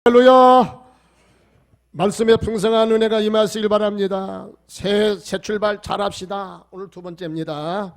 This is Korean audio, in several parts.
할렐루야. 말씀의 풍성한 은혜가 임하시길 바랍니다. 새 출발 잘합시다. 오늘 두 번째입니다.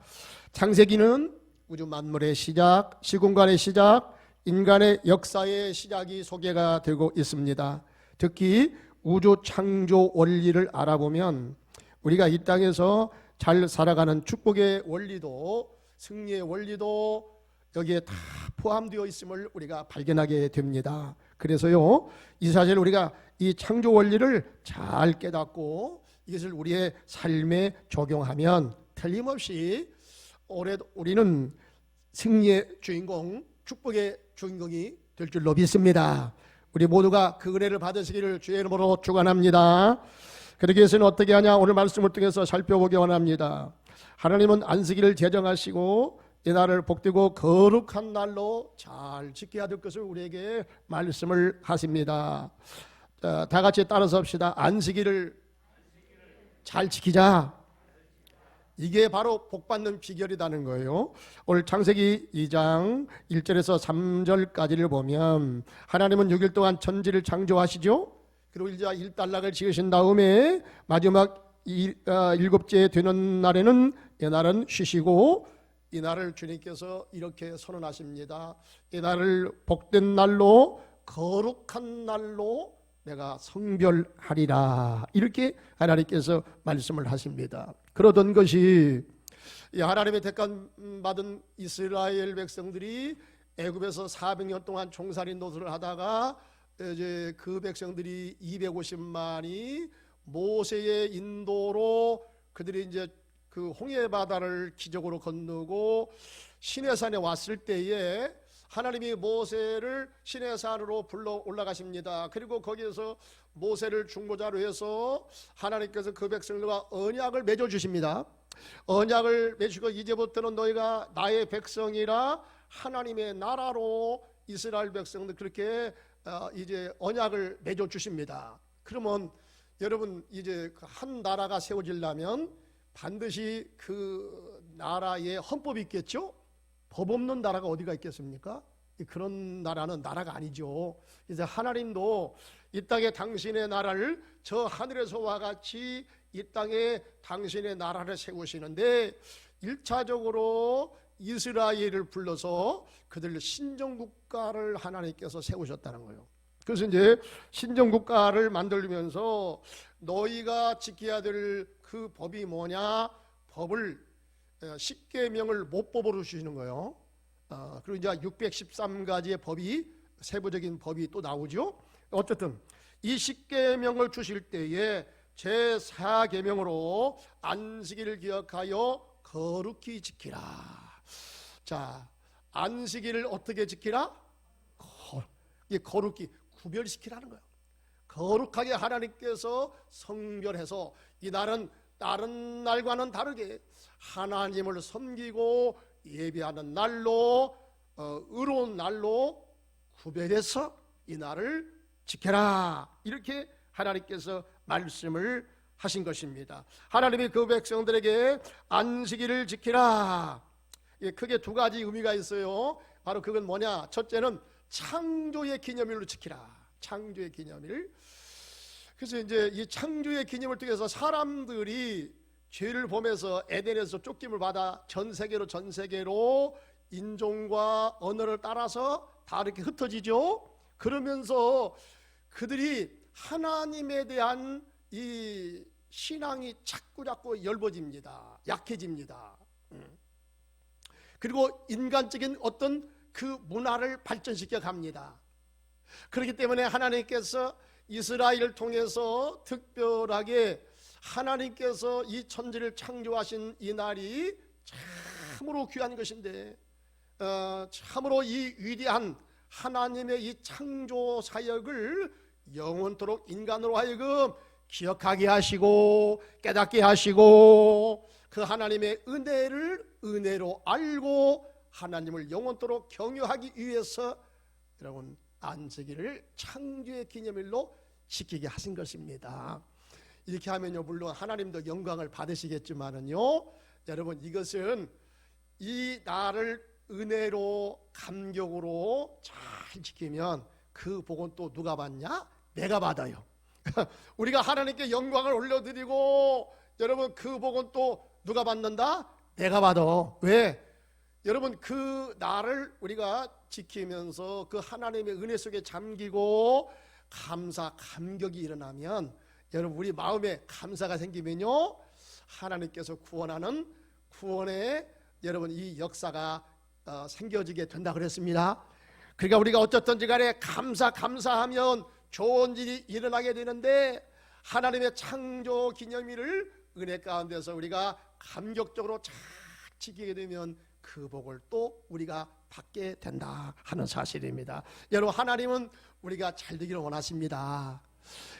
창세기는 우주 만물의 시작, 시공간의 시작, 인간의 역사의 시작이 소개가 되고 있습니다. 특히 우주 창조 원리를 알아보면 우리가 이 땅에서 잘 살아가는 축복의 원리도, 승리의 원리도 여기에 다 포함되어 있음을 우리가 발견하게 됩니다. 그래서요, 이 사실 우리가 이 창조 원리를 잘 깨닫고 이것을 우리의 삶에 적용하면 틀림없이 우리는 승리의 주인공, 축복의 주인공이 될 줄로 믿습니다. 우리 모두가 그 은혜를 받으시기를 주의 이름으로 축원합니다. 그러기 위해서는 어떻게 하냐? 오늘 말씀을 통해서 살펴보기 원합니다. 하나님은 안식일을 제정하시고 이 날을 복되고 거룩한 날로 잘 지켜야 될 것을 우리에게 말씀을 하십니다. 자, 다 같이 따라서 합시다. 안식일을 잘 지키자. 이게 바로 복받는 비결이라는 거예요. 오늘 창세기 2장 1절에서 3절까지를 보면 하나님은 6일 동안 천지를 창조하시죠. 그리고 이제 일단락을 지으신 다음에 마지막 일곱째 되는 날에는 이 날은 쉬시고 이 날을 주님께서 이렇게 선언하십니다. 이 날을 복된 날로 거룩한 날로 내가 성별하리라. 이렇게 하나님께서 말씀을 하십니다. 그러던 것이 이 하나님의 택한 받은 이스라엘 백성들이 애굽에서 400년 동안 종살이 노릇을 하다가 이제 그 백성들이 250만이 모세의 인도로 그들이 이제 그 홍해 바다를 기적으로 건너고 시내산에 왔을 때에 하나님이 모세를 시내산으로 불러 올라가십니다. 그리고 거기에서 모세를 중보자로 해서 하나님께서 그 백성들과 언약을 맺어 주십니다. 언약을 맺으시고 이제부터는 너희가 나의 백성이라 하나님의 나라로 이스라엘 백성들 그렇게 이제 언약을 맺어 주십니다. 그러면 여러분 이제 한 나라가 세워지려면 반드시 그 나라에 헌법이 있겠죠? 법 없는 나라가 어디가 있겠습니까? 그런 나라는 나라가 아니죠. 이제 하나님도 이 땅에 당신의 나라를 저 하늘에서와 같이 이 땅에 당신의 나라를 세우시는데 1차적으로 이스라엘을 불러서 그들 신정국가를 하나님께서 세우셨다는 거예요. 그래서 이제 신정국가를 만들면서 너희가 지켜야 될 그 법이 뭐냐? 법을 10계명을 모법으로 주시는 거예요. 그리고 이제 613가지의 법이 세부적인 법이 또 나오죠. 어쨌든 이 10계명을 주실 때에 제4계명으로 안식일을 기억하여 거룩히 지키라. 자, 안식일을 어떻게 지키라? 거룩히 구별시키라는 거예요. 거룩하게 하나님께서 성별해서 이 날은 다른 날과는 다르게 하나님을 섬기고 예배하는 날로 의로운 날로 구별해서 이 날을 지켜라. 이렇게 하나님께서 말씀을 하신 것입니다. 하나님이 그 백성들에게 안식일을 지키라. 크게 두 가지 의미가 있어요. 바로 그건 뭐냐? 첫째는 창조의 기념일로 지키라. 창조의 기념일. 그래서 이제 이 창조의 기념을 통해서 사람들이 죄를 범해서 에덴에서 쫓김을 받아 전 세계로 인종과 언어를 따라서 다 이렇게 흩어지죠. 그러면서 그들이 하나님에 대한 이 신앙이 자꾸 엷어집니다. 약해집니다. 그리고 인간적인 어떤 그 문화를 발전시켜 갑니다. 그렇기 때문에 하나님께서 이스라엘을 통해서 특별하게 하나님께서 이 천지를 창조하신 이 날이 참으로 귀한 것인데 참으로 이 위대한 하나님의 이 창조 사역을 영원토록 인간으로 하여금 기억하게 하시고 깨닫게 하시고 그 하나님의 은혜를 은혜로 알고 하나님을 영원토록 경유하기 위해서 여러분 안식일을 창조의 기념일로 지키게 하신 것입니다. 이렇게 하면요 물론 하나님도 영광을 받으시겠지만은요 여러분 이것은 이 날을 은혜로 감격으로 잘 지키면 그 복은 또 누가 받냐? 내가 받아요. 우리가 하나님께 영광을 올려드리고 여러분 그 복은 또 누가 받는다? 내가 받아. 왜? 여러분 그 나를 우리가 지키면서 그 하나님의 은혜 속에 잠기고 감사 감격이 일어나면 여러분 우리 마음에 감사가 생기면요 하나님께서 구원하는 구원의 여러분 이 역사가 생겨지게 된다 그랬습니다. 그러니까 우리가 어쨌든지 간에 감사하면 좋은 일이 일어나게 되는데 하나님의 창조 기념일을 은혜 가운데서 우리가 감격적으로 잘 지키게 되면 그 복을 또 우리가 받게 된다 하는 사실입니다. 여러분 하나님은 우리가 잘 되기를 원하십니다.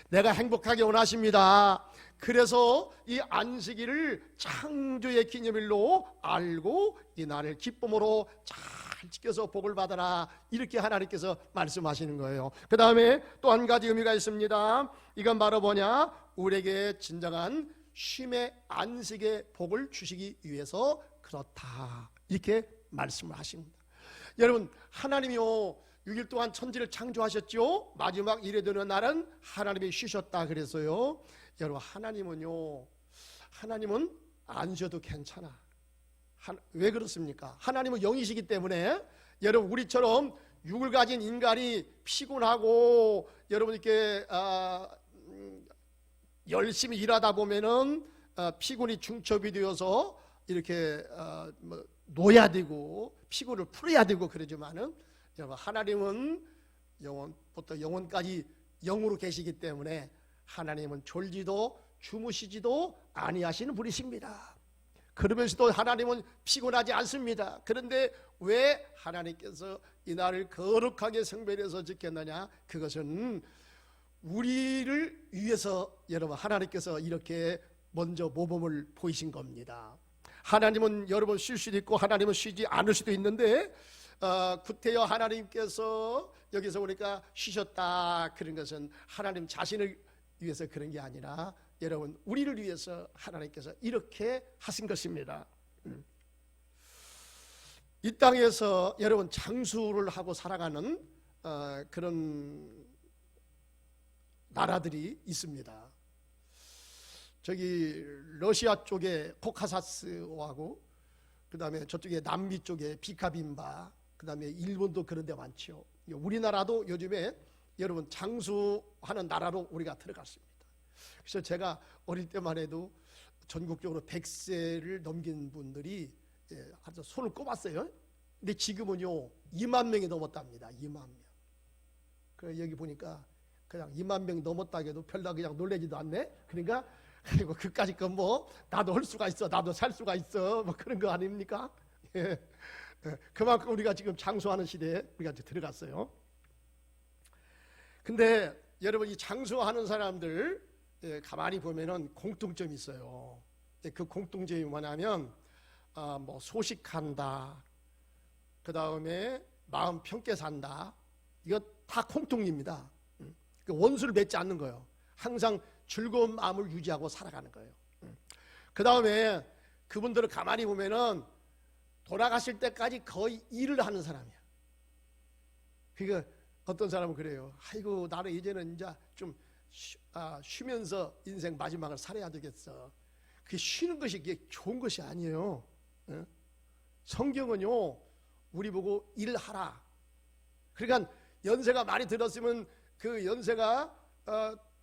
내가 행복하게 원하십니다. 그래서 이 안식일을 창조의 기념일로 알고 이 날을 기쁨으로 잘 지켜서 복을 받아라 이렇게 하나님께서 말씀하시는 거예요. 그 다음에 또 한 가지 의미가 있습니다. 이건 바로 뭐냐? 우리에게 진정한 쉼의 안식의 복을 주시기 위해서 그렇다 이렇게 말씀을 하십니다. 여러분 하나님이요 6일 동안 천지를 창조하셨죠. 마지막 일에 되는 날은 하나님이 쉬셨다 그래서요. 여러분 하나님은 안 쉬어도 괜찮아. 왜 그렇습니까? 하나님은 영이시기 때문에 여러분 우리처럼 육을 가진 인간이 피곤하고 여러분 이렇게 열심히 일하다 보면은 피곤이 중첩이 되어서 이렇게 놓아야 되고 피곤을 풀어야 되고 그러지만은 여러분 하나님은 영원부터 영원까지 영으로 계시기 때문에 하나님은 졸지도 주무시지도 아니하시는 분이십니다. 그러면서도 하나님은 피곤하지 않습니다. 그런데 왜 하나님께서 이 날을 거룩하게 성별해서 지켰느냐? 그것은 우리를 위해서 여러분 하나님께서 이렇게 먼저 모범을 보이신 겁니다. 하나님은 여러분 쉴 수도 있고 하나님은 쉬지 않을 수도 있는데 구태여 하나님께서 여기서 우리가 쉬셨다 그런 것은 하나님 자신을 위해서 그런 게 아니라 여러분 우리를 위해서 하나님께서 이렇게 하신 것입니다. 이 땅에서 여러분 장수를 하고 살아가는 그런 나라들이 있습니다. 저기 러시아 쪽에 코카사스하고 그 다음에 저쪽에 남미 쪽에 비카빈바 그 다음에 일본도 그런 데 많죠. 우리나라도 요즘에 여러분 장수하는 나라로 우리가 들어갔습니다. 그래서 제가 어릴 때만 해도 전국적으로 100세를 넘긴 분들이 아주 손을 꼽았어요. 근데 지금은요 2만 명이 넘었답니다. 2만 명. 그래 여기 보니까 그냥 2만 명이 넘었다 해도 별로 그냥 놀라지도 않네. 그러니까 아이고 그까짓 건 뭐 나도 할 수가 있어, 나도 살 수가 있어, 뭐 그런 거 아닙니까? 예. 그만큼 우리가 지금 장수하는 시대에 우리가 이제 들어갔어요. 근데 여러분 이 장수하는 사람들 가만히 보면은 공통점이 있어요. 그 공통점이 뭐냐면 뭐 소식한다, 그 다음에 마음 편게 산다. 이거 다 공통입니다. 원수를 맺지 않는 거예요. 항상 즐거운 마음을 유지하고 살아가는 거예요. 그 다음에 그분들을 가만히 보면은 돌아가실 때까지 거의 일을 하는 사람이야. 그러니까 어떤 사람은 그래요. 아이고 나는 이제는 이제 좀 쉬면서 인생 마지막을 살아야 되겠어. 그 쉬는 것이 그게 좋은 것이 아니에요. 성경은요 우리 보고 일하라. 그러니까 연세가 많이 들었으면 그 연세가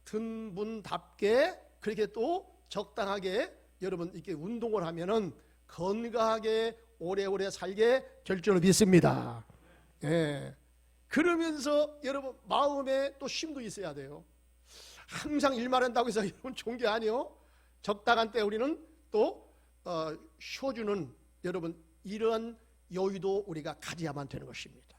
든 분답게 그렇게 또 적당하게 여러분 이렇게 운동을 하면은 건강하게 오래오래 살게 될 줄 믿습니다. 예. 그러면서 여러분 마음에 또 쉼도 있어야 돼요. 항상 일만 한다고 해서 여러분 좋은 게 아니에요. 적당한 때 우리는 또 쉬어주는 여러분 이러한 여유도 우리가 가져야만 되는 것입니다.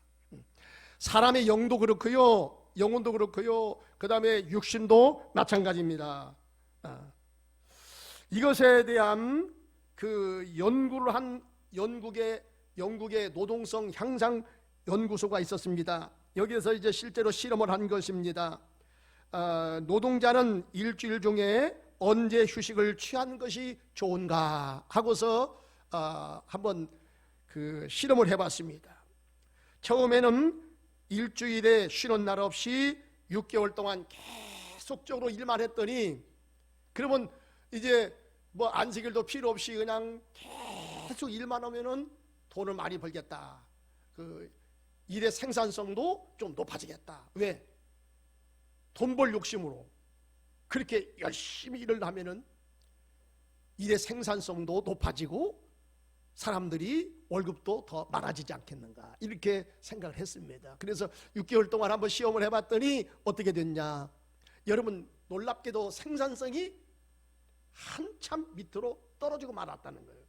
사람의 영도 그렇고요, 영혼도 그렇고요, 그 다음에 육신도 마찬가지입니다. 이것에 대한 그 연구를 한 영국의 노동성 향상 연구소가 있었습니다. 여기에서 이제 실제로 실험을 한 것입니다. 노동자는 일주일 중에 언제 휴식을 취하는 것이 좋은가 하고서 한번 그 실험을 해봤습니다. 처음에는 일주일에 쉬는 날 없이 6개월 동안 계속적으로 일만 했더니, 그러면 이제 뭐 안식일도 필요 없이 그냥 계속 일만 하면은 돈을 많이 벌겠다. 그 일의 생산성도 좀 높아지겠다. 왜? 돈 벌 욕심으로 그렇게 열심히 일을 하면은 일의 생산성도 높아지고 사람들이 월급도 더 많아지지 않겠는가, 이렇게 생각을 했습니다. 그래서 6개월 동안 한번 시험을 해봤더니 어떻게 됐냐, 여러분 놀랍게도 생산성이 한참 밑으로 떨어지고 말았다는 거예요.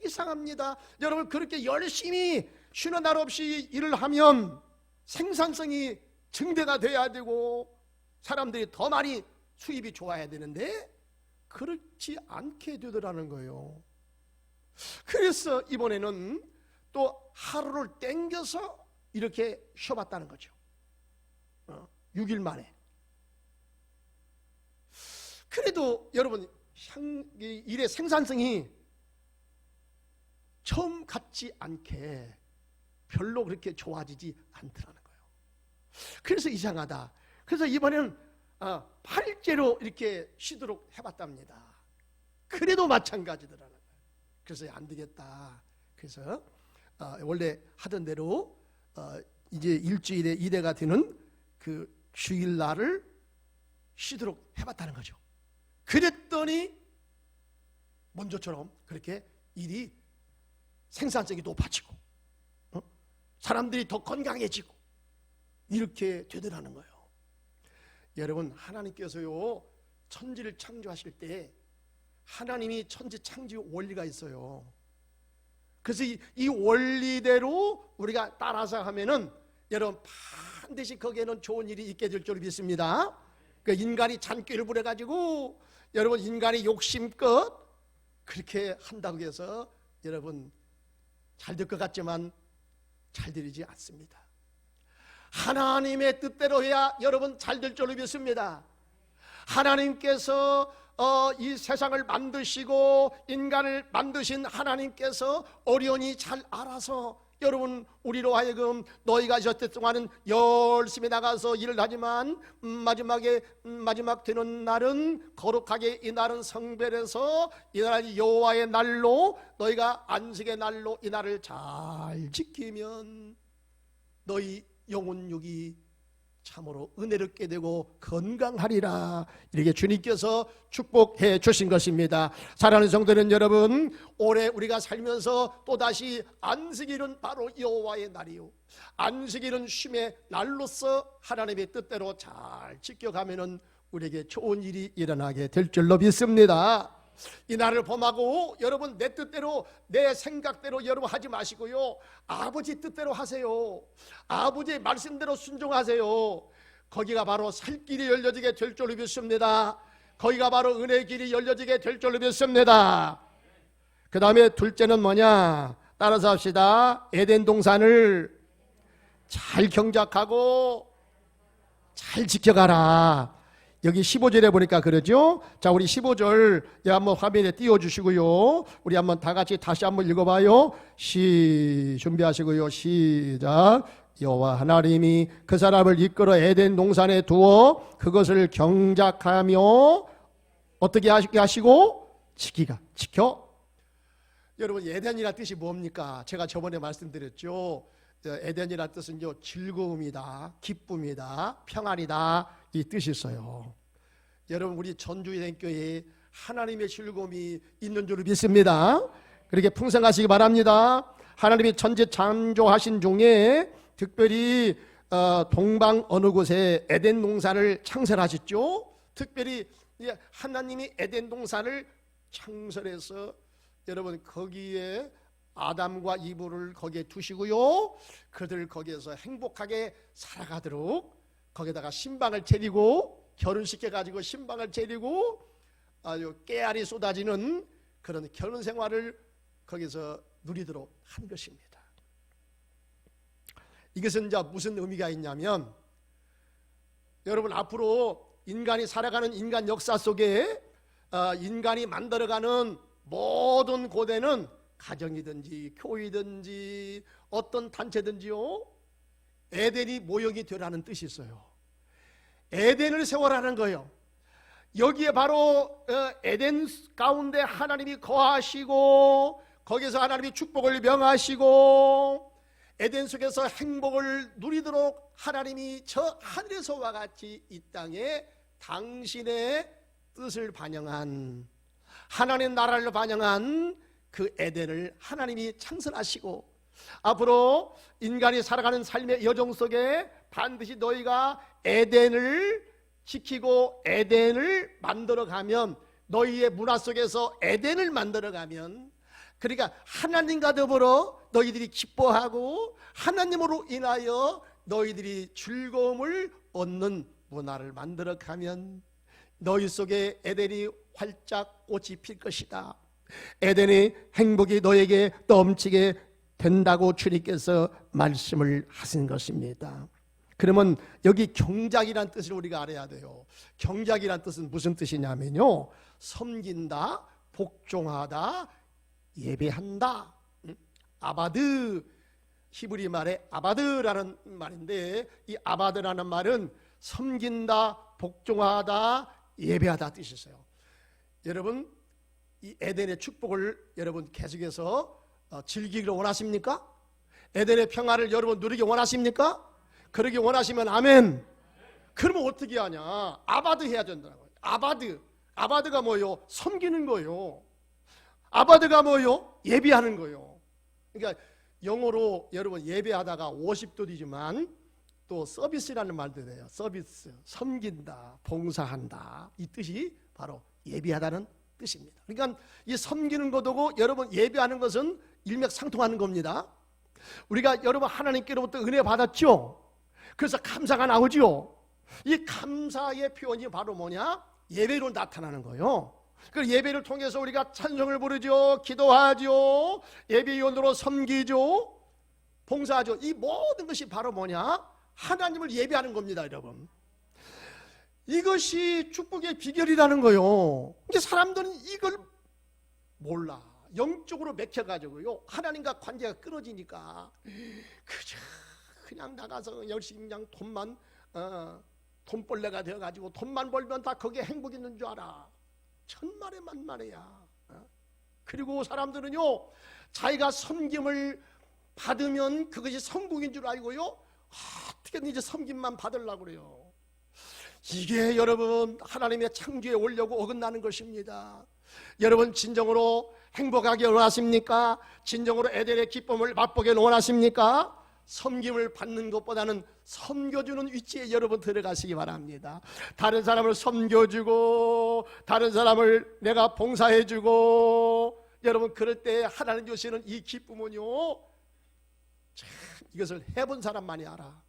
이상합니다. 여러분, 그렇게 열심히 쉬는 날 없이 일을 하면 생산성이 증대가 돼야 되고 사람들이 더 많이 수입이 좋아야 되는데 그렇지 않게 되더라는 거예요. 그래서 이번에는 또 하루를 땡겨서 이렇게 쉬어봤다는 거죠. 6일 만에. 그래도 여러분, 일의 생산성이 처음 같지 않게 별로 그렇게 좋아지지 않더라는 거예요. 그래서 이상하다. 그래서 이번에는 8일째로 이렇게 쉬도록 해봤답니다. 그래도 마찬가지더라는 거예요. 그래서 안 되겠다. 그래서 원래 하던 대로 이제 일주일에 2대가 되는 그 주일날을 쉬도록 해봤다는 거죠. 그랬더니 먼저처럼 그렇게 일이 생산성이 높아지고 사람들이 더 건강해지고 이렇게 되더라는 거예요. 여러분, 하나님께서요 천지를 창조하실 때 하나님이 천지 창조 원리가 있어요. 그래서 이 원리대로 우리가 따라서 하면은 여러분 반드시 거기에는 좋은 일이 있게 될 줄 믿습니다. 그 인간이 잔꾀를 부려가지고 여러분 인간이 욕심껏 그렇게 한다고 해서 여러분 잘 될 것 같지만 잘 되지 않습니다. 하나님의 뜻대로 해야 여러분 잘 될 줄로 믿습니다. 하나님께서 이 세상을 만드시고 인간을 만드신 하나님께서 어련히 잘 알아서 여러분 우리로 하여금 너희가 저 때 동안은 열심히 나가서 일을 하지만 마지막 되는 날은 거룩하게, 이 날은 성별해서 이 날이 여호와의 날로, 너희가 안식의 날로 이 날을 잘 지키면 너희 영혼육이 참으로 은혜롭게 되고 건강하리라, 이렇게 주님께서 축복해 주신 것입니다. 사랑하는 성도는 여러분, 올해 우리가 살면서 또다시 안식일은 바로 여호와의 날이요, 안식일은 쉼의 날로서 하나님의 뜻대로 잘 지켜가면은 우리에게 좋은 일이 일어나게 될 줄로 믿습니다. 이 날을 범하고 여러분 내 뜻대로 내 생각대로 여러분 하지 마시고요, 아버지 뜻대로 하세요. 아버지의 말씀대로 순종하세요. 거기가 바로 살 길이 열려지게 될 줄로 믿습니다. 거기가 바로 은혜의 길이 열려지게 될 줄로 믿습니다. 그 다음에 둘째는 뭐냐, 따라서 합시다. 에덴 동산을 잘 경작하고 잘 지켜가라. 여기 15절에 보니까 그러죠. 자, 우리 15절 한번 화면에 띄워주시고요, 우리 한번 다 같이 다시 한번 읽어봐요. 준비하시고요. 시작. 여호와 하나님이 그 사람을 이끌어 에덴 동산에 두어 그것을 경작하며 어떻게 하시고 지켜. 여러분, 에덴이라는 뜻이 뭡니까? 제가 저번에 말씀드렸죠. 에덴이라는 뜻은요, 즐거움이다, 기쁨이다, 평안이다, 이 뜻이 있어요. 여러분, 우리 전주예den교회에 하나님의 즐거움이 있는 줄 믿습니다. 그렇게 풍성하시기 바랍니다. 하나님이 천지 창조하신 중에 특별히 동방 어느 곳에 에덴 동산을 창설하셨죠. 특별히 하나님이 에덴 동산을 창설해서 여러분 거기에 아담과 이브를 거기에 두시고요, 그들 거기에서 행복하게 살아가도록 거기다가 신방을 차리고, 결혼시켜가지고 신방을 차리고 아주 깨알이 쏟아지는 그런 결혼 생활을 거기서 누리도록 한 것입니다. 이것은 이제 무슨 의미가 있냐면, 여러분 앞으로 인간이 살아가는 인간 역사 속에 인간이 만들어가는 모든 고대는 가정이든지 교회든지 어떤 단체든지요, 에덴이 모형이 되라는 뜻이 있어요. 에덴을 세워라는 거예요. 여기에 바로 에덴 가운데 하나님이 거하시고 거기서 하나님이 축복을 명하시고 에덴 속에서 행복을 누리도록 하나님이 저 하늘에서와 같이 이 땅에 당신의 뜻을 반영한 하나님의 나라를 반영한 그 에덴을 하나님이 창설하시고 앞으로 인간이 살아가는 삶의 여정 속에 반드시 너희가 에덴을 지키고 에덴을 만들어가면 너희의 문화 속에서 에덴을 만들어가면 그러니까 하나님과 더불어 너희들이 기뻐하고 하나님으로 인하여 너희들이 즐거움을 얻는 문화를 만들어가면 너희 속에 에덴이 활짝 꽃이 필 것이다. 에덴의 행복이 너에게 넘치게 된다고 주님께서 말씀을 하신 것입니다. 그러면 여기 경작이란 뜻을 우리가 알아야 돼요. 경작이란 뜻은 무슨 뜻이냐면요, 섬긴다, 복종하다, 예배한다. 아바드, 히브리 말에 아바드라는 말인데 이 아바드라는 말은 섬긴다, 복종하다, 예배하다 뜻이 있어요. 여러분 이 에덴의 축복을 여러분 계속해서 즐기기를 원하십니까? 에덴의 평화를 여러분 누리기 원하십니까? 그러기 원하시면 아멘. 그러면 어떻게 하냐? 아바드 해야 된다고요. 아바드가 뭐요? 섬기는 거요. 아바드가 뭐요? 예배하는 거요. 그러니까 영어로 여러분 예배하다가 worship이지만 또 서비스라는 말도 돼요. 서비스, 섬긴다, 봉사한다. 이 뜻이 바로 예배하다는 뜻입니다. 그러니까 이 섬기는 것도 여러분 예배하는 것은 일맥상통하는 겁니다. 우리가 여러분 하나님께로부터 은혜 받았죠. 그래서 감사가 나오죠. 이 감사의 표현이 바로 뭐냐? 예배로 나타나는 거예요. 그 예배를 통해서 우리가 찬송을 부르죠, 기도하죠, 예배위원으로 섬기죠, 봉사하죠. 이 모든 것이 바로 뭐냐? 하나님을 예배하는 겁니다, 여러분. 이것이 축복의 비결이라는 거예요. 근데 사람들은 이걸 몰라. 영적으로 맥혀가지고요, 하나님과 관계가 끊어지니까 그냥 나가서 열심히 그냥 돈벌레가 되어가지고 돈만 벌면 다 거기에 행복 있는 줄 알아. 천만의 만만해야. 그리고 사람들은요, 자기가 섬김을 받으면 그것이 성공인 줄 알고요, 어떻게든 이제 섬김만 받으려고 그래요. 이게 여러분 하나님의 창조에 오려고 어긋나는 것입니다. 여러분 진정으로 행복하게 원하십니까? 진정으로 에덴의 기쁨을 맛보게 원하십니까? 섬김을 받는 것보다는 섬겨주는 위치에 여러분 들어가시기 바랍니다. 다른 사람을 섬겨주고 다른 사람을 내가 봉사해주고 여러분 그럴 때 하나님 주시는 이 기쁨은요, 참 이것을 해본 사람만이 알아.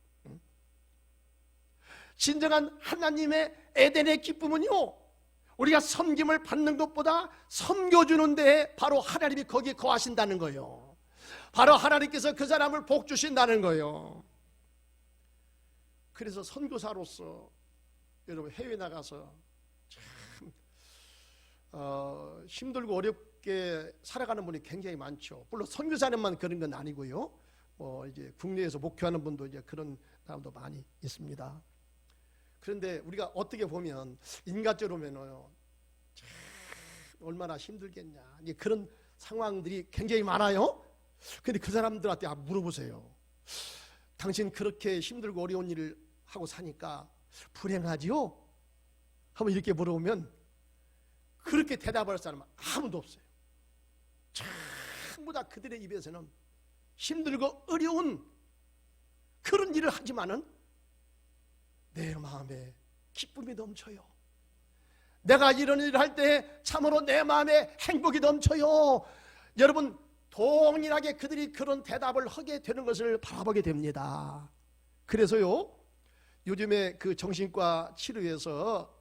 진정한 하나님의 에덴의 기쁨은요, 우리가 섬김을 받는 것보다 섬겨주는 데에 바로 하나님이 거기에 거하신다는 거예요. 바로 하나님께서 그 사람을 복 주신다는 거예요. 그래서 선교사로서 여러분 해외 나가서 참 힘들고 어렵게 살아가는 분이 굉장히 많죠. 물론 선교사님만 그런 건 아니고요, 이제 국내에서 목회하는 분도 이제 그런 사람도 많이 있습니다. 그런데 우리가 어떻게 보면 인간적으로 보면요, 참 얼마나 힘들겠냐, 이제 그런 상황들이 굉장히 많아요. 근데 그 사람들한테 물어보세요. 당신 그렇게 힘들고 어려운 일을 하고 사니까 불행하지요? 한번 이렇게 물어보면 그렇게 대답할 사람은 아무도 없어요. 전부 다 그들의 입에서는 힘들고 어려운 그런 일을 하지만은 내 마음에 기쁨이 넘쳐요. 내가 이런 일을 할 때 참으로 내 마음에 행복이 넘쳐요. 여러분 동일하게 그들이 그런 대답을 하게 되는 것을 바라보게 됩니다. 그래서요, 요즘에 그 정신과 치료에서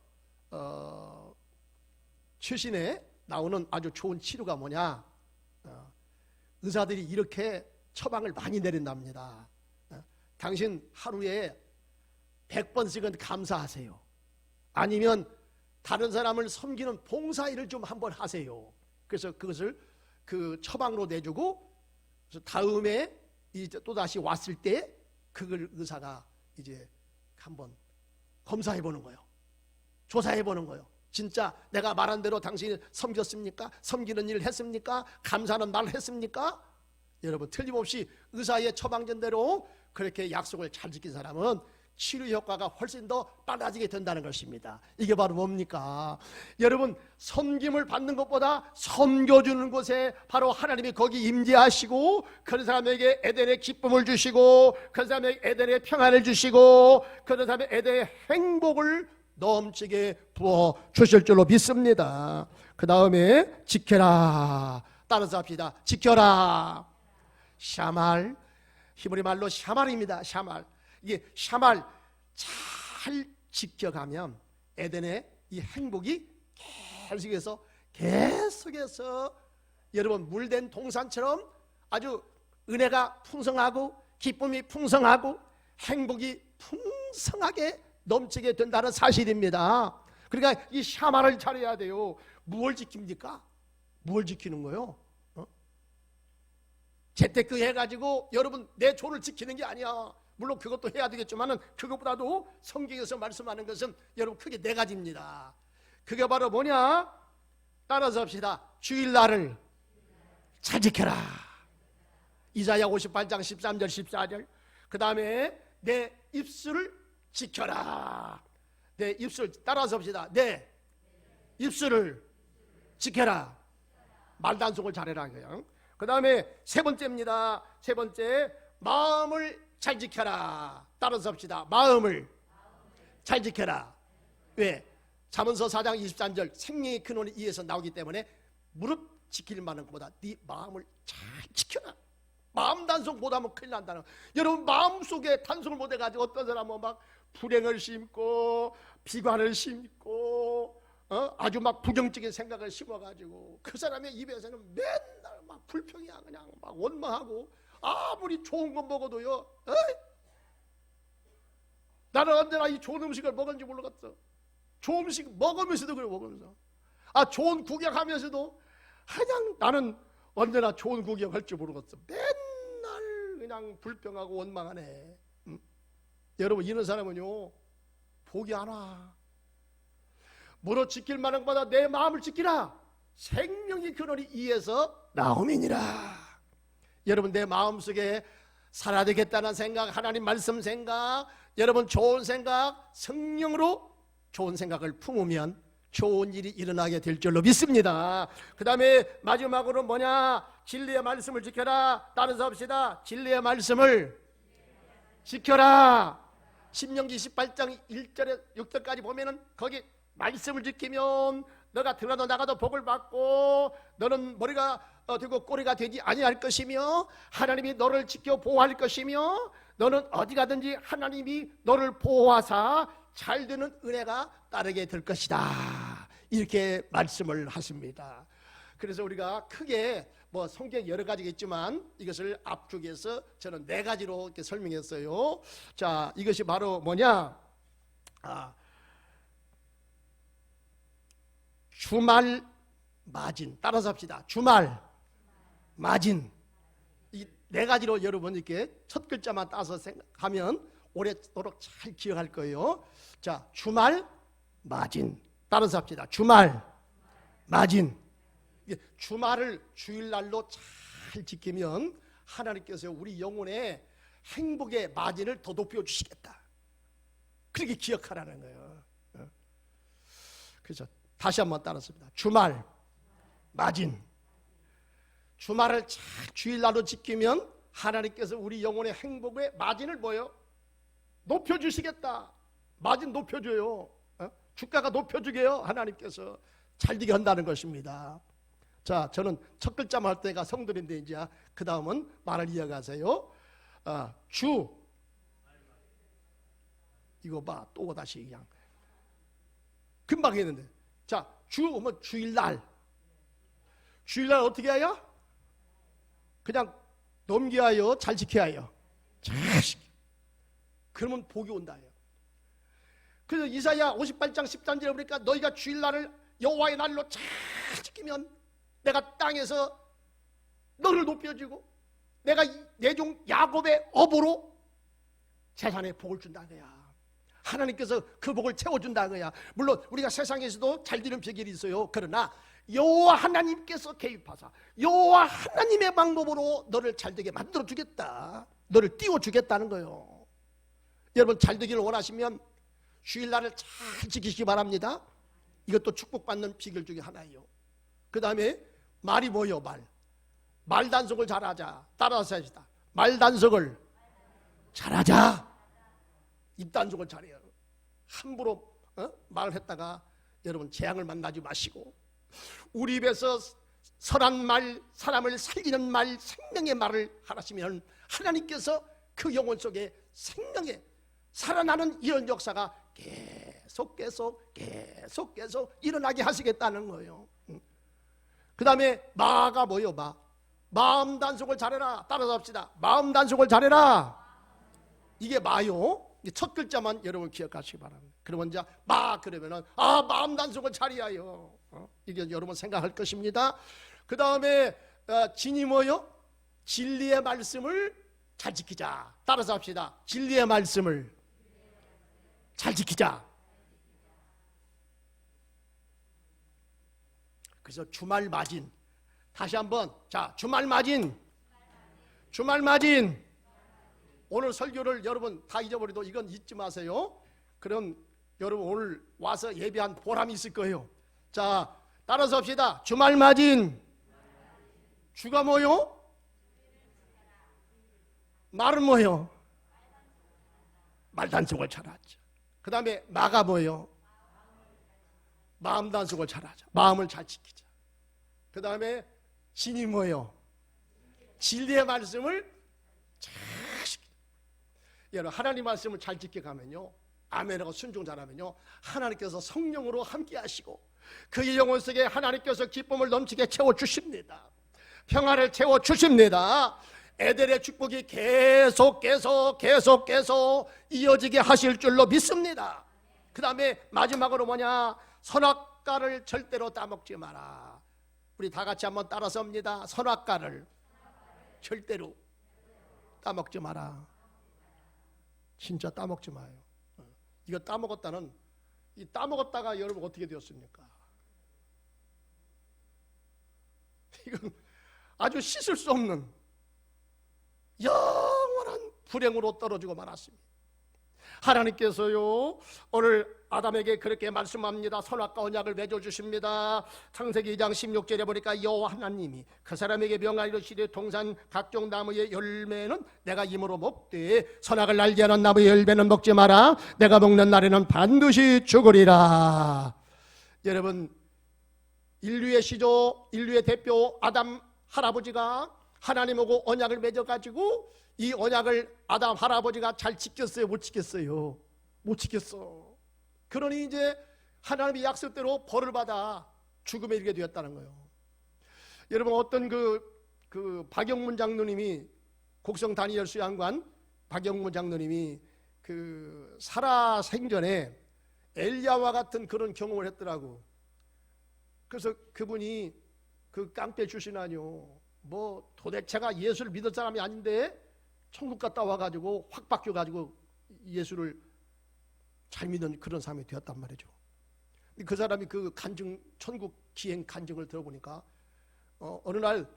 최신에 나오는 아주 좋은 치료가 뭐냐, 의사들이 이렇게 처방을 많이 내린답니다. 당신 하루에 100번씩은 감사하세요. 아니면 다른 사람을 섬기는 봉사일을 좀 한번 하세요. 그래서 그것을 그 처방으로 내주고, 그래서 다음에 이제 또 다시 왔을 때 그걸 의사가 이제 한번 검사해 보는 거예요. 조사해 보는 거예요. 진짜 내가 말한 대로 당신이 섬겼습니까? 섬기는 일을 했습니까? 감사하는 말을 했습니까? 여러분, 틀림없이 의사의 처방전대로 그렇게 약속을 잘 지킨 사람은 치료 효과가 훨씬 더 빨라지게 된다는 것입니다. 이게 바로 뭡니까? 여러분, 섬김을 받는 것보다 섬겨주는 곳에 바로 하나님이 거기 임재하시고 그런 사람에게 에덴의 기쁨을 주시고 그런 사람에게 에덴의 평안을 주시고 그런 사람의 에덴의 행복을 넘치게 부어 주실 줄로 믿습니다. 그 다음에 지켜라. 따라서 합시다. 지켜라. 샤말, 히브리 말로 샤말입니다. 샤말. 이게 샤말 잘 지켜가면 에덴의 이 행복이 계속해서 여러분 물된 동산처럼 아주 은혜가 풍성하고 기쁨이 풍성하고 행복이 풍성하게 넘치게 된다는 사실입니다. 그러니까 이 샤말을 잘해야 돼요. 무엇을 지킵니까? 무엇을 지키는 거요? 재테크 해가지고 여러분 내 조를 지키는 게 아니야. 물론 그것도 해야 되겠지만은 그것보다도 성경에서 말씀하는 것은 여러분 크게 네 가지입니다. 그게 바로 뭐냐? 따라서 합시다. 주일날을 잘 지켜라. 이사야 58장 13절 14절. 그 다음에 내 입술을 지켜라. 내 입술 따라서 합시다. 내 입술을 지켜라. 말단속을 잘해라. 그 다음에 세 번째입니다. 세 번째, 마음을 잘 지켜라. 따라서 합시다. 마음을 잘 지켜라. 왜? 잠언서 4장 23절 생명의 근원이 이에서 나오기 때문에 무릎 지킬 만한 것보다 네 마음을 잘 지켜라. 마음 단속 못하면 큰일 난다는. 여러분 마음속에 단속을 못해가지고 어떤 사람은 막 불행을 심고 비관을 심고 아주 막 부정적인 생각을 심어가지고 그 사람의 입에서는 맨날 막 불평이야. 그냥 막 원망하고 아무리 좋은 거 먹어도요. 나는 언제나 이 좋은 음식을 먹었는지 몰랐어. 좋은 음식 먹으면서도 그래. 먹으면서 좋은 구경하면서도 그냥 나는 언제나 좋은 구경할 줄 모르겠어. 맨날 그냥 불평하고 원망하네. 여러분 이런 사람은요 복이 안 와. 무릇 지킬 만한 것보다 내 마음을 지키라. 생명의 근원이 이에서 나옴이니라. 여러분 내 마음속에 살아야 되겠다는 생각, 하나님 말씀 생각, 여러분 좋은 생각, 성령으로 좋은 생각을 품으면 좋은 일이 일어나게 될 줄로 믿습니다. 그 다음에 마지막으로 뭐냐? 진리의 말씀을 지켜라. 따라서 합시다. 진리의 말씀을 지켜라. 신명기 18장 1절에 6절까지 보면은 거기 말씀을 지키면 너가 들어가도 나가도 복을 받고 너는 머리가 되고 꼬리가 되지 아니할 것이며 하나님이 너를 지켜 보호할 것이며 너는 어디 가든지 하나님이 너를 보호하사 잘 되는 은혜가 따르게 될 것이다. 이렇게 말씀을 하십니다. 그래서 우리가 크게 뭐 성경 여러 가지겠지만 이것을 앞쪽에서 저는 네 가지로 이렇게 설명했어요. 자, 이것이 바로 뭐냐? 주말 마진. 따라서 합시다. 주말 마진. 이 네 가지로 여러분 이렇게 첫 글자만 따서 생각하면 오래도록 잘 기억할 거예요. 자, 주말 마진. 따라서 합시다. 주말 마진. 주말을 주일날로 잘 지키면 하나님께서 우리 영혼의 행복의 마진을 더 높여주시겠다. 그렇게 기억하라는 거예요. 그래서 다시 한번 따랐습니다. 주말 마진. 주말을 잘 주일날로 지키면 하나님께서 우리 영혼의 행복의 마진을 뭐요? 높여주시겠다. 마진 높여줘요. 주가가 높여주게요. 하나님께서 잘 되게 한다는 것입니다. 자, 저는 첫 글자만 할 때가 성들인데 이제 그 다음은 말을 이어가세요. 주. 이거 봐. 또 다시 그냥 금방 했는데. 자, 주 오면 주일날. 주일날 어떻게 해요? 그냥 넘겨야 잘 지켜야 해요. 잘 지켜. 그러면 복이 온다 해요. 그래서 이사야 58장 13절에 보니까 너희가 주일날을 여호와의 날로 잘 지키면 내가 땅에서 너를 높여주고 내가 내 종 야곱의 업으로 세상에 복을 준다는 거야. 하나님께서 그 복을 채워준다는 거야. 물론 우리가 세상에서도 잘 되는 비결이 있어요. 그러나 여호와 하나님께서 개입하사 여호와 하나님의 방법으로 너를 잘 되게 만들어 주겠다, 너를 띄워 주겠다는 거예요. 여러분 잘 되기를 원하시면 주일날을 잘 지키시기 바랍니다. 이것도 축복받는 비결 중에 하나예요. 그 다음에 말이 뭐예요? 말 단속을 잘하자. 따라서 하시다. 말 단속을 잘하자. 입 단속을 잘해요. 함부로 말을 했다가 여러분 재앙을 만나지 마시고, 우리 입에서 선한 말, 사람을 살리는 말, 생명의 말을 하시면 하나님께서 그 영혼 속에 생명의 살아나는 이런 역사가 계속 일어나게 하시겠다는 거예요. 그 다음에 마가 뭐예요? 마음 단속을 잘해라. 따라서 합시다. 마음 단속을 잘해라. 이게 마요. 첫 글자만 여러분 기억하시기 바랍니다. 그러면 이제 그러면은 마음 단속을 잘해야요. 이게 여러분 생각할 것입니다. 그 다음에 진이 뭐요? 진리의 말씀을 잘 지키자. 따라서 합시다. 진리의 말씀을 잘 지키자. 그래서 주말 마진, 다시 한번, 자, 주말 마진. 오늘 설교를 여러분 다 잊어버려도 이건 잊지 마세요. 그럼 여러분 오늘 와서 예배한 보람이 있을 거예요. 자, 따라서 합시다. 주말 마진. 주가 뭐요? 말은 뭐요? 말 단속을 잘하자. 그 다음에 마가 뭐요? 마음 단속을 잘하자. 마음을 잘 지키자. 그 다음에 진이 뭐요? 진리의 말씀을 잘 지키자. 여러분 하나님 말씀을 잘 지켜가면요, 아멘하고 순종 잘하면요, 하나님께서 성령으로 함께 하시고 그의 영혼 속에 하나님께서 기쁨을 넘치게 채워주십니다. 평안을 채워주십니다. 에델의 축복이 계속해서 이어지게 하실 줄로 믿습니다. 그 다음에 마지막으로 뭐냐? 선악과를 절대로 따먹지 마라. 우리 다 같이 한번 따라서 합니다. 선악과를 절대로 따먹지 마라. 진짜 따먹지 마요. 이거 따먹었다는, 이 따먹었다가 여러분 어떻게 되었습니까? 이건 아주 씻을 수 없는 영원한 불행으로 떨어지고 말았습니다. 하나님께서요 오늘 아담에게 그렇게 말씀합니다. 선악과 언약을 맺어주십니다. 창세기 2장 16절에 보니까 여호와 하나님이 그 사람에게 명하여 이르시되 동산 각종 나무의 열매는 내가 임으로 먹되 선악을 알게 하는 나무의 열매는 먹지 마라. 내가 먹는 날에는 반드시 죽으리라. 여러분, 인류의 시조, 인류의 대표 아담 할아버지가 하나님하고 언약을 맺어가지고 이 언약을 아담 할아버지가 잘 지켰어요? 못 지켰어요? 못 지켰어. 그러니 이제 하나님의 약속대로 벌을 받아 죽음에 이르게 되었다는 거예요. 여러분, 어떤 그 박영문 장로님이, 곡성 다니엘 수양관 박영문 장로님이 그 살아 생전에 엘리야와 같은 그런 경험을 했더라고. 그래서 그분이 그 깡패 출신 아니요, 뭐 도대체가 예수를 믿을 사람이 아닌데 천국 갔다 와가지고 확 바뀌어가지고 예수를 잘 믿는 그런 사람이 되었단 말이죠. 그 사람이 그 간증, 천국 기행 간증을 들어보니까 어느 날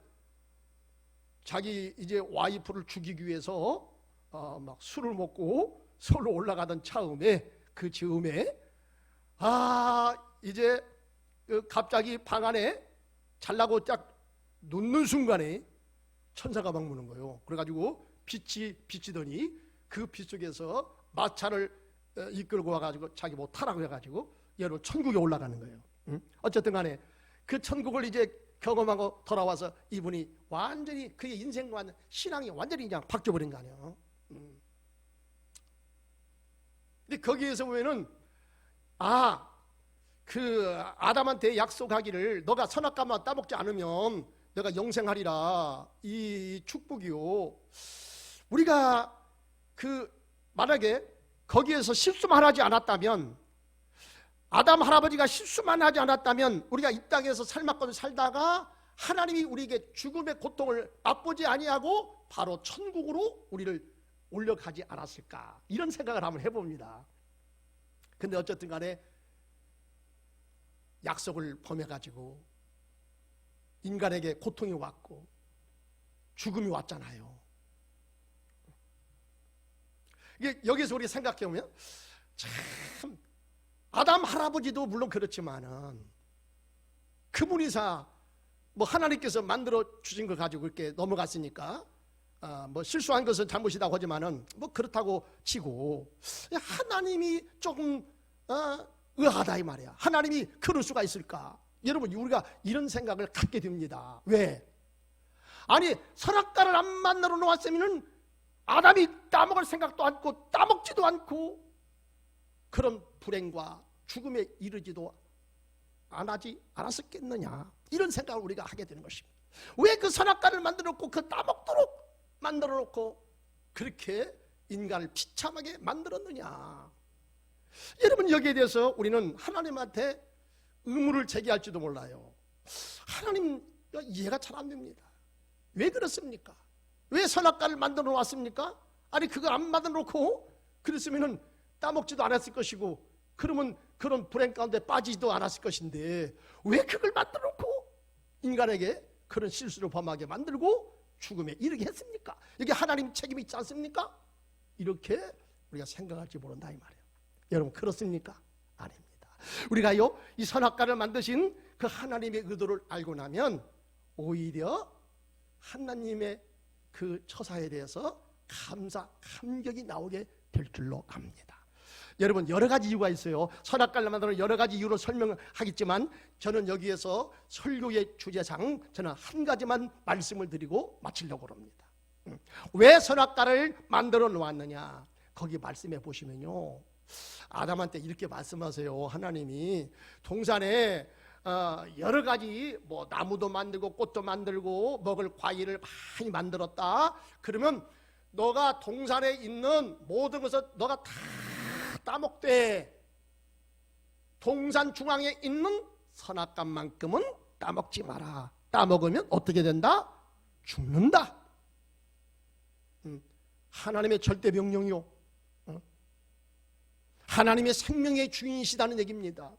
자기 이제 와이프를 죽이기 위해서 막 술을 먹고 서울로 올라가던 차음에, 그 즈음에 이제 갑자기 방 안에 잘라고 딱 눕는 순간에 천사가 막 무는 거예요. 그래가지고 빛이 비치더니 그 빛 속에서 마차를 이끌고 와가지고 자기 뭐 타라고 해가지고 여러분 천국에 올라가는 거예요. 어쨌든 간에 그 천국을 이제 경험하고 돌아와서 이분이 완전히 그의 인생과 신앙이 완전히 그냥 바뀌어버린 거 아니에요. 근데 거기에서 보면은 그 아담한테 약속하기를 너가 선악과만 따먹지 않으면 내가 영생하리라, 이 축복이요. 우리가 만약에 거기에서 실수만 하지 않았다면, 아담 할아버지가 실수만 하지 않았다면 우리가 이 땅에서 살맛껏 살다가 하나님이 우리에게 죽음의 고통을 맛보지 아니하고 바로 천국으로 우리를 올려가지 않았을까, 이런 생각을 한번 해봅니다. 근데 어쨌든 간에 약속을 범해가지고 인간에게 고통이 왔고 죽음이 왔잖아요. 이게 여기서 우리 생각해보면 참, 아담 할아버지도 물론 그렇지만은 그분이사 뭐 하나님께서 만들어 주신 걸 가지고 이렇게 넘어갔으니까 뭐 실수한 것은 잘못이라고 하지만은 뭐 그렇다고 치고 하나님이 조금 의아하다 이 말이야. 하나님이 그럴 수가 있을까? 여러분, 우리가 이런 생각을 갖게 됩니다. 왜? 아니, 선악과를 안 만들어 놓았으면은 아담이 따먹을 생각도 않고 따먹지도 않고 그런 불행과 죽음에 이르지도 안 않았었겠느냐, 이런 생각을 우리가 하게 되는 것입니다. 왜 그 선악과를 만들어 놓고 그 따먹도록 만들어 놓고 그렇게 인간을 비참하게 만들었느냐. 여러분, 여기에 대해서 우리는 하나님한테 의문을 제기할지도 몰라요. 하나님, 이해가 잘 안 됩니다. 왜 그렇습니까? 왜 선악과를 만들어 놓았습니까? 아니, 그거 안 만들어 놓고 그랬으면 따먹지도 않았을 것이고 그러면 그런 불행 가운데 빠지지도 않았을 것인데 왜 그걸 만들어 놓고 인간에게 그런 실수를 범하게 만들고 죽음에 이르게 했습니까? 이게 하나님 책임이 있지 않습니까? 이렇게 우리가 생각할지 모른다 이 말이에요. 여러분, 그렇습니까? 아닙니다. 우리가요, 이 선악과를 만드신 그 하나님의 의도를 알고 나면 오히려 하나님의 그 처사에 대해서 감격이 나오게 될 줄로 압니다. 여러분, 여러 가지 이유가 있어요. 선악과를 만드는 여러 가지 이유로 설명하겠지만 저는 여기에서 설교의 주제상 저는 한 가지만 말씀을 드리고 마치려고 합니다. 왜 선악과를 만들어 놓았느냐? 거기 말씀해 보시면요, 아담한테 이렇게 말씀하세요. 하나님이 동산에 여러 가지 뭐 나무도 만들고 꽃도 만들고 먹을 과일을 많이 만들었다. 그러면 너가 동산에 있는 모든 것을 너가 다 따먹되 동산 중앙에 있는 선악과만큼은 따먹지 마라. 따먹으면 어떻게 된다? 죽는다. 하나님의 절대 명령이요, 하나님의 생명의 주인이시다는 얘기입니다.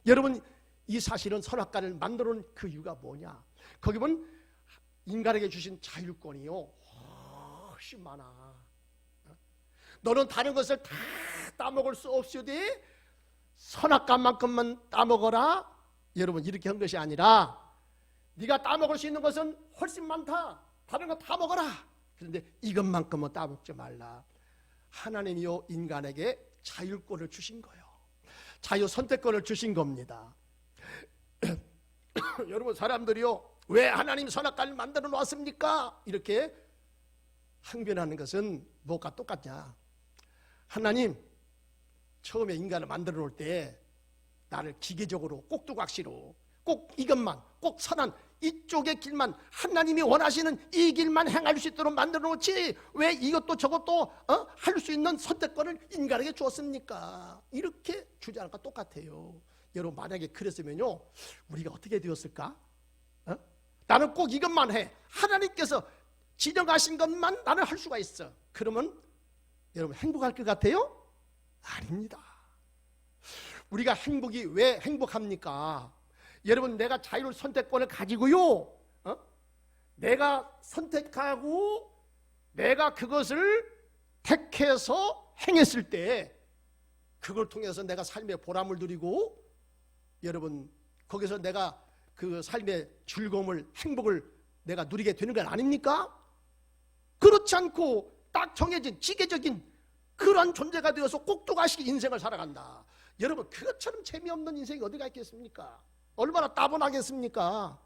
여러분, 이 사실은 선악과를 만들어 놓은 그 이유가 뭐냐? 거기 보면 인간에게 주신 자율권이요 훨씬 많아. 너는 다른 것을 다 따먹을 수 없으되 선악과만큼만 따먹어라. 여러분, 이렇게 한 것이 아니라 네가 따먹을 수 있는 것은 훨씬 많다. 다른 거 다 먹어라. 그런데 이것만큼은 따먹지 말라. 하나님이요, 인간에게 자율권을 주신 거예요. 자유 선택권을 주신 겁니다. 여러분, 사람들이요, 왜 하나님 선악과를 만들어 놓았습니까? 이렇게 항변하는 것은 무엇과 똑같냐? 하나님, 처음에 인간을 만들어 놓을 때 나를 기계적으로 꼭두각시로 꼭 이것만, 꼭 선한 이쪽의 길만, 하나님이 원하시는 이 길만 행할 수 있도록 만들어 놓지 왜 이것도 저것도 할 수 있는 선택권을 인간에게 주었습니까? 이렇게 주장하는 것과 똑같아요. 여러분, 만약에 그랬으면요, 우리가 어떻게 되었을까? 나는 꼭 이것만 해. 하나님께서 지정하신 것만 나는 할 수가 있어. 그러면 여러분, 행복할 것 같아요? 아닙니다. 우리가 행복이 왜 행복합니까? 여러분, 내가 자율 선택권을 가지고요, 내가 선택하고 내가 그것을 택해서 행했을 때 그걸 통해서 내가 삶의 보람을 누리고 여러분, 거기서 내가 그 삶의 즐거움을, 행복을 내가 누리게 되는 건 아닙니까? 그렇지 않고 딱 정해진 기계적인 그런 존재가 되어서 꼭두각시 인생을 살아간다. 여러분, 그것처럼 재미없는 인생이 어디가 있겠습니까? 얼마나 따분하겠습니까?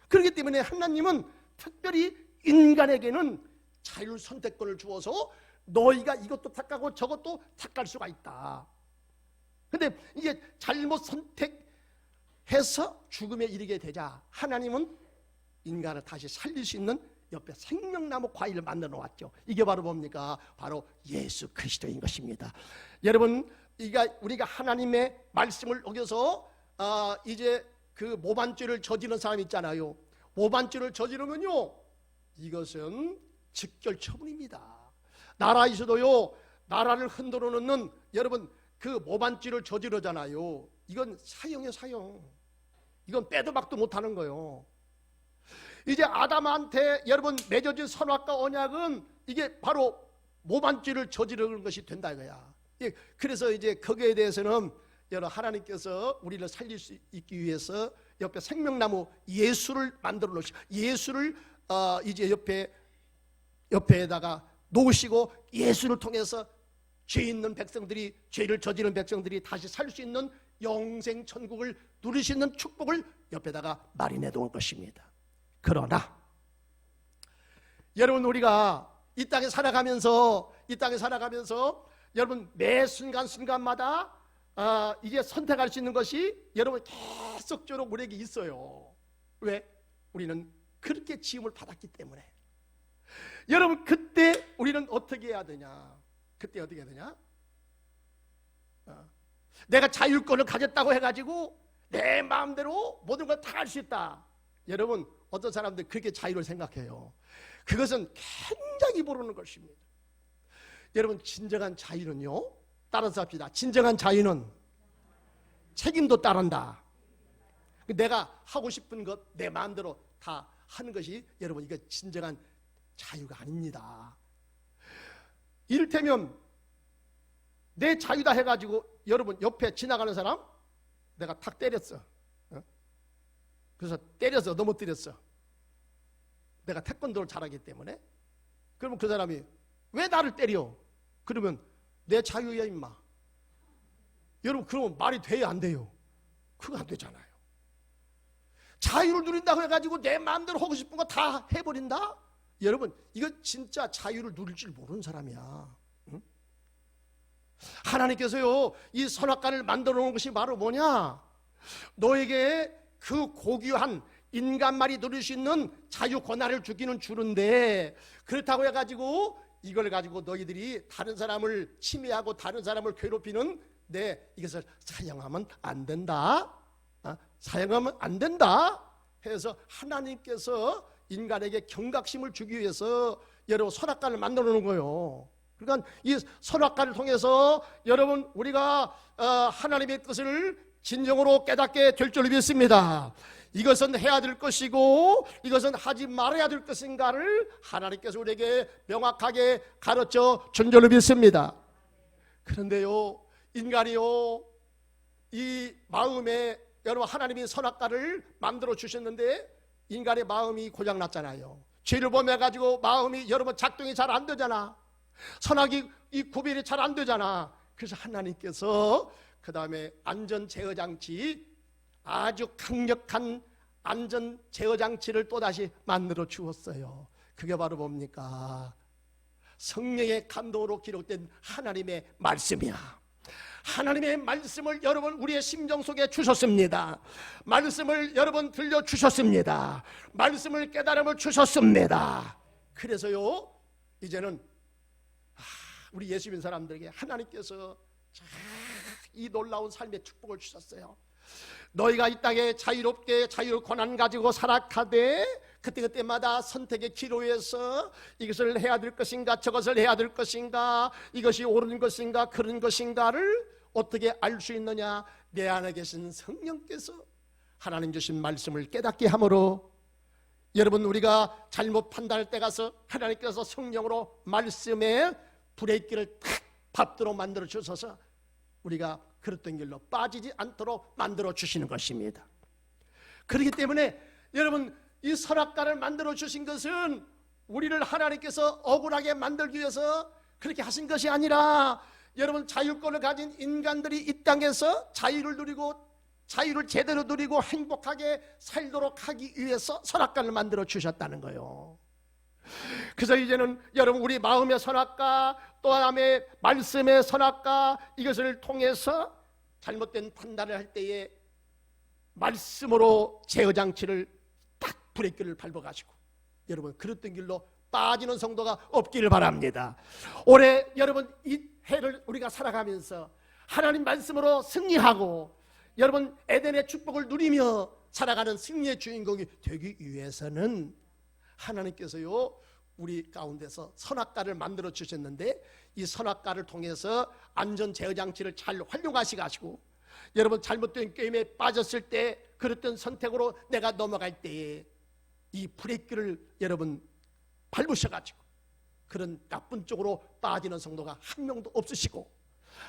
그렇기 때문에 하나님은 특별히 인간에게는 자율 선택권을 주어서 너희가 이것도 택하고 저것도 택할 수가 있다. 근데 이게 잘못 선택해서 죽음에 이르게 되자 하나님은 인간을 다시 살릴 수 있는 옆에 생명나무 과일을 만들어 놓았죠. 이게 바로 뭡니까? 바로 예수 그리스도인 것입니다. 여러분, 우리가 하나님의 말씀을 어겨서 이제 그 모반죄를 저지른 사람 있잖아요. 모반죄를 저지르면요, 이것은 즉결 처분입니다. 나라에서도요, 나라를 흔들어 놓는 여러분 그 모반죄를 저지르잖아요. 이건 사형이에요, 사형. 이건 빼도 박도 못하는 거예요. 이제 아담한테 여러분 맺어진 선악과 언약은 이게 바로 모반죄를 저지르는 것이 된다 이거야. 그래서 이제 거기에 대해서는 여러분 하나님께서 우리를 살릴 수 있기 위해서 옆에 생명나무 예수를 만들어 놓으시고, 예수를 이제 옆에다가 놓으시고, 예수를 통해서 죄 있는 백성들이, 죄를 저지른 백성들이 다시 살 수 있는 영생 천국을 누릴 수 있는 축복을 옆에다가 마련해 놓은 것입니다. 그러나 여러분 우리가 이 땅에 살아가면서 여러분 매 순간순간마다 이제 선택할 수 있는 것이 여러분 계속적으로 우리에게 있어요. 왜? 우리는 그렇게 지음을 받았기 때문에. 여러분 그때 우리는 어떻게 해야 되냐? 그때 어떻게 해야 되냐? 내가 자율권을 가졌다고 해가지고 내 마음대로 모든 걸 다 할 수 있다. 여러분 어떤 사람들 그렇게 자유를 생각해요. 그것은 굉장히 모르는 것입니다. 여러분 진정한 자유는요, 따라서 합시다. 진정한 자유는 책임도 따른다. 내가 하고 싶은 것 내 마음대로 다 하는 것이 여러분 이거 진정한 자유가 아닙니다. 이를테면 내 자유다 해가지고 여러분 옆에 지나가는 사람 내가 탁 때렸어. 그래서 때려서 넘어뜨렸어. 내가 태권도를 잘하기 때문에. 그러면 그 사람이 왜 나를 때려? 그러면 내 자유야 임마. 여러분 그러면 말이 돼요 안 돼요? 그거 안 되잖아요. 자유를 누린다고 해가지고 내 마음대로 하고 싶은 거 다 해버린다? 여러분 이거 진짜 자유를 누릴 줄 모르는 사람이야. 응? 하나님께서요 이 선악과를 만들어 놓은 것이 바로 뭐냐? 너에게 그 고귀한 인간말이 누릴 수 있는 자유 권한을 주기는 주는데, 그렇다고 해가지고 이걸 가지고 너희들이 다른 사람을 침해하고 다른 사람을 괴롭히는 이것을 사용하면 안 된다. 사용하면 안 된다 해서 하나님께서 인간에게 경각심을 주기 위해서 여러분 선악과를 만들어 놓은 거예요. 그러니까 이 선악과를 통해서 여러분 우리가 하나님의 뜻을 진정으로 깨닫게 될 줄 믿습니다. 이것은 해야 될 것이고 이것은 하지 말아야 될 것인가를 하나님께서 우리에게 명확하게 가르쳐 준 줄로 믿습니다. 그런데요 인간이요 이 마음에 여러분 하나님이 선악과를 만들어 주셨는데 인간의 마음이 고장났잖아요. 죄를 범해가지고 마음이 여러분 작동이 잘 안 되잖아. 선악이 이 구별이 잘 안 되잖아. 그래서 하나님께서 그 다음에 안전 제어 장치, 아주 강력한 안전 제어 장치를 또다시 만들어 주었어요. 그게 바로 뭡니까? 성령의 감동으로 기록된 하나님의 말씀이야. 하나님의 말씀을 여러분 우리의 심정 속에 주셨습니다. 말씀을 여러분 들려주셨습니다. 말씀을 깨달음을 주셨습니다. 그래서요 이제는 우리 예수 믿는 사람들에게 하나님께서 이 놀라운 삶의 축복을 주셨어요. 너희가 이 땅에 자유롭게 자유 권한 가지고 살아가되 그때그때마다 선택의 기로에서 이것을 해야 될 것인가 저것을 해야 될 것인가 이것이 옳은 것인가 그런 것인가를 어떻게 알 수 있느냐? 내 안에 계신 성령께서 하나님 주신 말씀을 깨닫게 함으로 여러분 우리가 잘못 판단할 때 가서 하나님께서 성령으로 말씀에 브레이크를 탁 밟도록 만들어 주셔서 우리가 그랬던 길로 빠지지 않도록 만들어 주시는 것입니다. 그렇기 때문에 여러분 이 선악과를 만들어 주신 것은 우리를 하나님께서 억울하게 만들기 위해서 그렇게 하신 것이 아니라 여러분 자유권을 가진 인간들이 이 땅에서 자유를 누리고 자유를 제대로 누리고 행복하게 살도록 하기 위해서 선악과를 만들어 주셨다는 거예요. 그래서 이제는 여러분 우리 마음의 선악과 또 다음에 말씀의 선악과 이것을 통해서 잘못된 판단을 할 때에 말씀으로 제어장치를 딱 브레이크를 밟아가지고 여러분 그랬던 길로 빠지는 성도가 없기를 바랍니다. 올해 여러분 이 해를 우리가 살아가면서 하나님 말씀으로 승리하고 여러분 에덴의 축복을 누리며 살아가는 승리의 주인공이 되기 위해서는 하나님께서요 우리 가운데서 선악과를 만들어 주셨는데 이 선악과를 통해서 안전 제어 장치를 잘 활용하시고 여러분 잘못된 게임에 빠졌을 때 그랬던 선택으로 내가 넘어갈 때에 이 브레이크를 여러분 밟으셔가지고 그런 나쁜 쪽으로 빠지는 성도가 한 명도 없으시고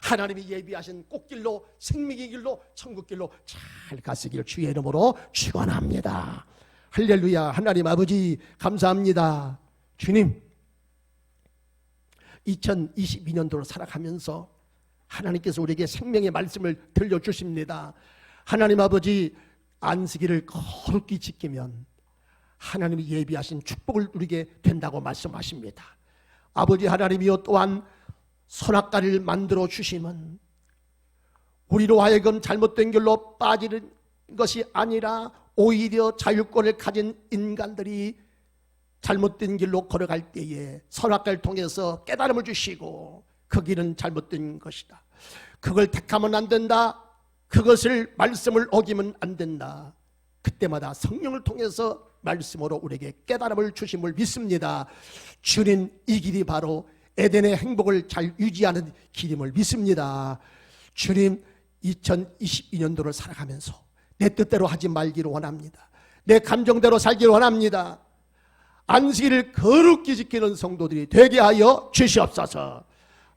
하나님이 예비하신 꽃길로 생명의 길로 천국 길로 잘 가시길 주의 이름으로 축원합니다. 할렐루야. 하나님 아버지 감사합니다. 주님 2022년도를 살아가면서 하나님께서 우리에게 생명의 말씀을 들려주십니다. 하나님 아버지 안식일을 거룩히 지키면 하나님이 예비하신 축복을 누리게 된다고 말씀하십니다. 아버지 하나님이여 또한 선악과를 만들어 주시면 우리로 하여금 잘못된 길로 빠지는 것이 아니라 오히려 자유권을 가진 인간들이 잘못된 길로 걸어갈 때에 선악과를 통해서 깨달음을 주시고 그 길은 잘못된 것이다. 그걸 택하면 안 된다. 그것을 말씀을 어기면 안 된다. 그때마다 성령을 통해서 말씀으로 우리에게 깨달음을 주심을 믿습니다. 주님 이 길이 바로 에덴의 행복을 잘 유지하는 길임을 믿습니다. 주님 2022년도를 살아가면서 내 뜻대로 하지 말기를 원합니다. 내 감정대로 살기를 원합니다. 안식일을 거룩히 지키는 성도들이 되게 하여 주시옵소서.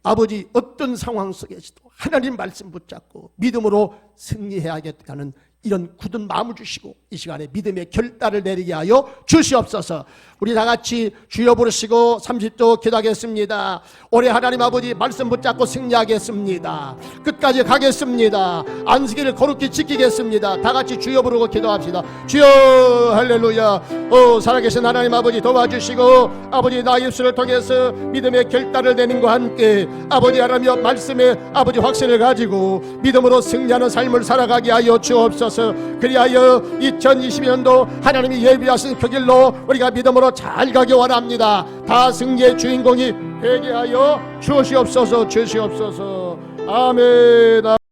아버지 어떤 상황 속에서도 하나님 말씀 붙잡고 믿음으로 승리해야겠다는 이런 굳은 마음을 주시고 이 시간에 믿음의 결단을 내리게 하여 주시옵소서. 우리 다 같이 주여 부르시고 30초 기도하겠습니다. 올해 하나님 아버지 말씀 붙잡고 승리하겠습니다. 끝까지 가겠습니다. 안식일을 거룩히 지키겠습니다. 다 같이 주여 부르고 기도합시다. 주여 할렐루야. 살아계신 하나님 아버지 도와주시고 아버지 나 입술을 통해서 믿음의 결단을 내는 것과 함께 아버지 하나님여 말씀의 아버지 확신을 가지고 믿음으로 승리하는 삶을 살아가게 하여 주옵소서. 그리하여 2022년도 하나님이 예비하신 그 길로 우리가 믿음으로 잘 가기 원합니다. 다 승리의 주인공이 되게 하여 주시옵소서. 주시옵소서. 아멘.